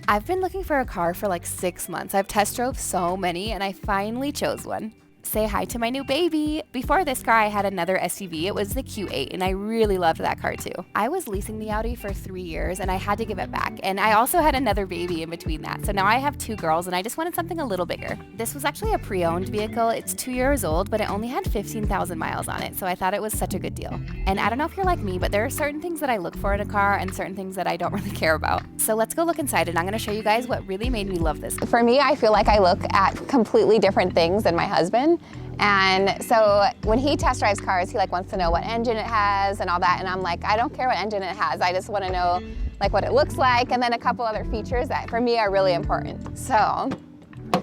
I've been looking for a car for like 6 months. I've test drove so many and I finally chose one. Say hi to my new baby. Before this car, I had another SUV. It was the Q8, and I really loved that car too. I was leasing the Audi for 3 years, and I had to give it back. And I also had another baby in between that. So now I have 2 girls, and I just wanted something a little bigger. This was actually a pre-owned vehicle. It's 2 years old, but it only had 15,000 miles on it, so I thought it was such a good deal. And I don't know if you're like me, but there are certain things that I look for in a car and certain things that I don't really care about. So let's go look inside, and I'm gonna show you guys what really made me love this. For me, I feel like I look at completely different things than my husband. And so when he test drives cars, he like wants to know what engine it has and all that. And I'm like, I don't care what engine it has. I just want to know like what it looks like and then a couple other features that for me are really important. So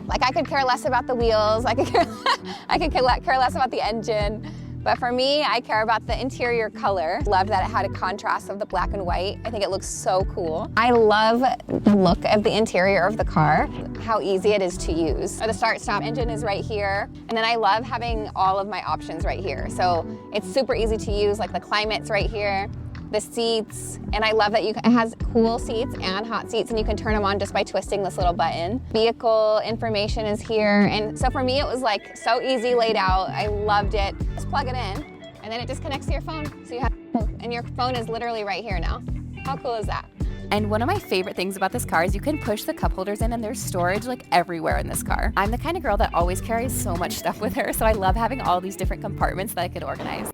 like I could care less about the wheels. I could care less about the engine. But for me, I care about the interior color. Loved that it had a contrast of the black and white. I think it looks so cool. I love the look of the interior of the car, how easy it is to use. The start-stop engine is right here. And then I love having all of my options right here. So it's super easy to use, like the climate's right here, the seats, and I love that it has cool seats and hot seats, and you can turn them on just by twisting this little button. Vehicle information is here, and so for me it was like so easy laid out. I loved it. Just plug it in, and then it just connects to your phone. So you have, and your phone is literally right here now. How cool is that? And one of my favorite things about this car is you can push the cup holders in and there's storage like everywhere in this car. I'm the kind of girl that always carries so much stuff with her, so I love having all these different compartments that I could organize.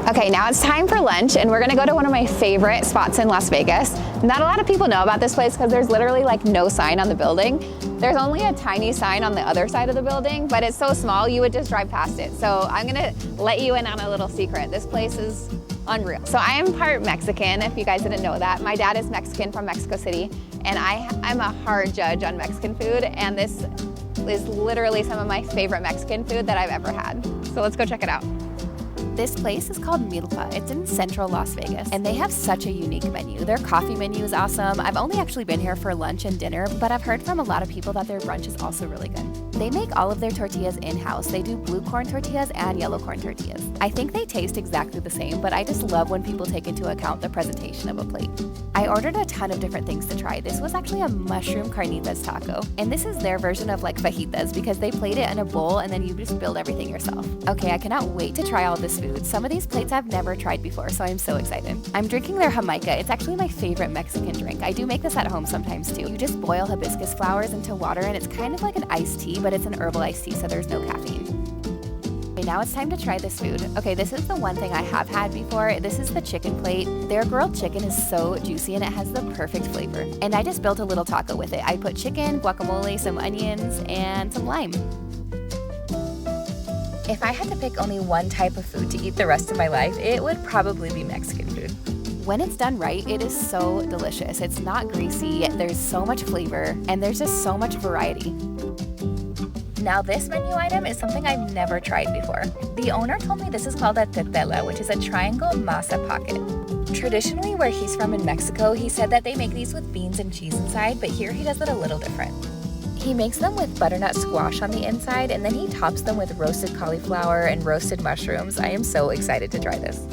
Okay, now it's time for lunch, and we're gonna go to one of my favorite spots in Las Vegas. Not a lot of people know about this place because there's literally like no sign on the building. There's only a tiny sign on the other side of the building, but it's so small you would just drive past it. So I'm gonna let you in on a little secret. This place is unreal. So I am part Mexican, if you guys didn't know that. My dad is Mexican from Mexico City, and I'm a hard judge on Mexican food, and this is literally some of my favorite Mexican food that I've ever had. So let's go check it out. This place is called Milpa. It's in central Las Vegas, and they have such a unique menu. Their coffee menu is awesome. I've only actually been here for lunch and dinner, but I've heard from a lot of people that their brunch is also really good. They make all of their tortillas in-house. They do blue corn tortillas and yellow corn tortillas. I think they taste exactly the same, but I just love when people take into account the presentation of a plate. I ordered a ton of different things to try. This was actually a mushroom carnitas taco, and this is their version of like fajitas because they plate it in a bowl and then you just build everything yourself. Okay, I cannot wait to try all this food. Some of these plates I've never tried before, so I'm so excited. I'm drinking their Jamaica. It's actually my favorite Mexican drink. I do make this at home sometimes too. You just boil hibiscus flowers into water and it's kind of like an iced tea, but it's an herbal iced tea, so there's no caffeine. Okay, now it's time to try this food. Okay, this is the one thing I have had before. This is the chicken plate. Their grilled chicken is so juicy and it has the perfect flavor. And I just built a little taco with it. I put chicken, guacamole, some onions, and some lime. If I had to pick only one type of food to eat the rest of my life, it would probably be Mexican food. When it's done right, it is so delicious. It's not greasy, there's so much flavor, and there's just so much variety. Now this menu item is something I've never tried before. The owner told me this is called a tetela, which is a triangle masa pocket. Traditionally, where he's from in Mexico, he said that they make these with beans and cheese inside, but here he does it a little different. He makes them with butternut squash on the inside, and then he tops them with roasted cauliflower and roasted mushrooms. I am so excited to try this.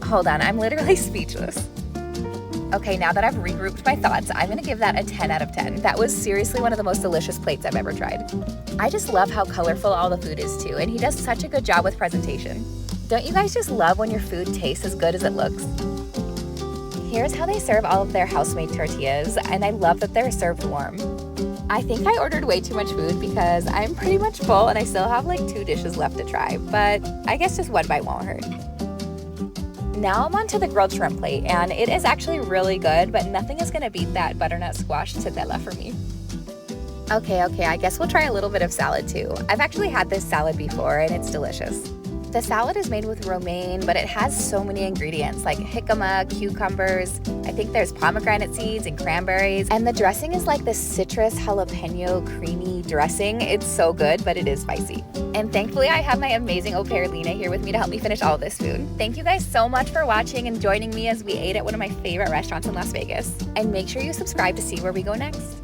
Hold on, I'm literally speechless. Okay, now that I've regrouped my thoughts, I'm gonna give that a 10 out of 10. That was seriously one of the most delicious plates I've ever tried. I just love how colorful all the food is too, and he does such a good job with presentation. Don't you guys just love when your food tastes as good as it looks? Here's how they serve all of their house-made tortillas, and I love that they're served warm. I think I ordered way too much food because I'm pretty much full and I still have like 2 dishes left to try, but I guess just one bite won't hurt. Now I'm on to the grilled shrimp plate, and it is actually really good, but nothing is gonna beat that butternut squash tetela for me. Okay, I guess we'll try a little bit of salad too. I've actually had this salad before and it's delicious. The salad is made with romaine, but it has so many ingredients like jicama, cucumbers, I think there's pomegranate seeds and cranberries, and the dressing is like this citrus jalapeno creamy dressing. It's so good, but it is spicy. And thankfully I have my amazing au pair Lena here with me to help me finish all of this food. Thank you guys so much for watching and joining me as we ate at one of my favorite restaurants in Las Vegas. And make sure you subscribe to see where we go next.